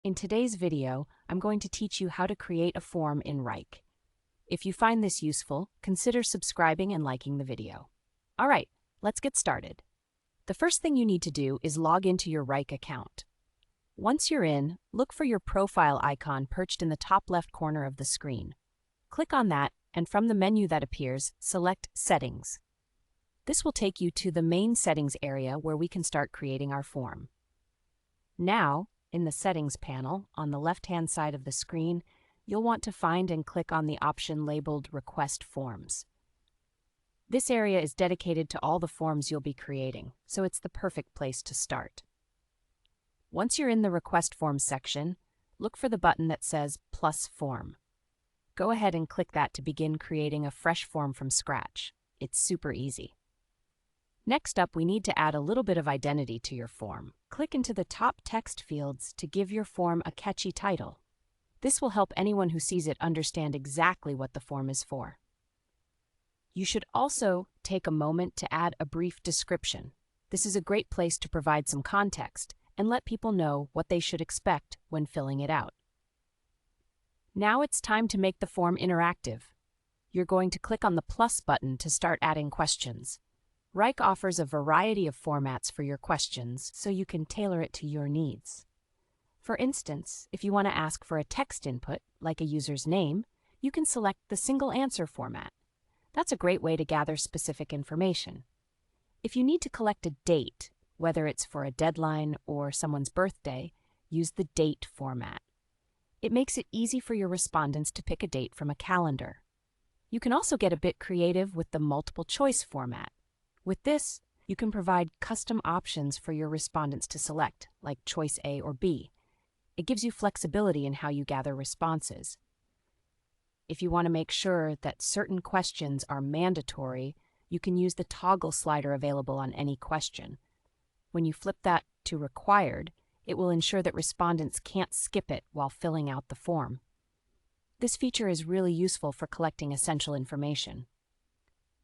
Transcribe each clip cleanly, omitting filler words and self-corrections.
In today's video, I'm going to teach you how to create a form in Wrike. If you find this useful, consider subscribing and liking the video. All right, let's get started. The first thing you need to do is log into your Wrike account. Once you're in, look for your profile icon perched in the top left corner of the screen. Click on that, and from the menu that appears, select Settings. This will take you to the main settings area where we can start creating our form. Now, in the Settings panel, on the left-hand side of the screen, you'll want to find and click on the option labeled Request Forms. This area is dedicated to all the forms you'll be creating, so it's the perfect place to start. Once you're in the Request Forms section, look for the button that says Plus Form. Go ahead and click that to begin creating a fresh form from scratch. It's super easy. Next up, we need to add a little bit of identity to your form. Click into the top text fields to give your form a catchy title. This will help anyone who sees it understand exactly what the form is for. You should also take a moment to add a brief description. This is a great place to provide some context and let people know what they should expect when filling it out. Now it's time to make the form interactive. You're going to click on the plus button to start adding questions. Wrike offers a variety of formats for your questions, so you can tailor it to your needs. For instance, if you want to ask for a text input, like a user's name, you can select the single answer format. That's a great way to gather specific information. If you need to collect a date, whether it's for a deadline or someone's birthday, use the date format. It makes it easy for your respondents to pick a date from a calendar. You can also get a bit creative with the multiple choice format. With this, you can provide custom options for your respondents to select, like choice A or B. It gives you flexibility in how you gather responses. If you want to make sure that certain questions are mandatory, you can use the toggle slider available on any question. When you flip that to required, it will ensure that respondents can't skip it while filling out the form. This feature is really useful for collecting essential information.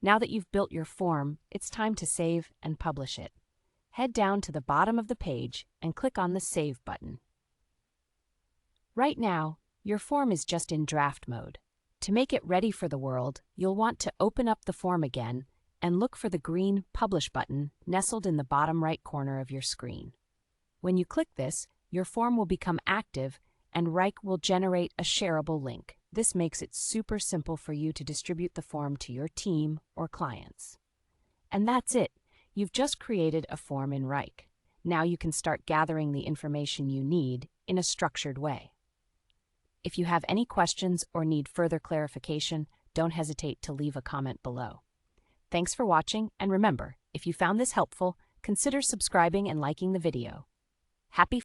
Now that you've built your form, it's time to save and publish it. Head down to the bottom of the page and click on the Save button. Right now, your form is just in draft mode. To make it ready for the world, you'll want to open up the form again and look for the green Publish button nestled in the bottom right corner of your screen. When you click this, your form will become active and Wrike will generate a shareable link. This makes it super simple for you to distribute the form to your team or clients. And that's it. You've just created a form in Wrike. Now you can start gathering the information you need in a structured way. If you have any questions or need further clarification, don't hesitate to leave a comment below. Thanks for watching, and remember, if you found this helpful, consider subscribing and liking the video. Happy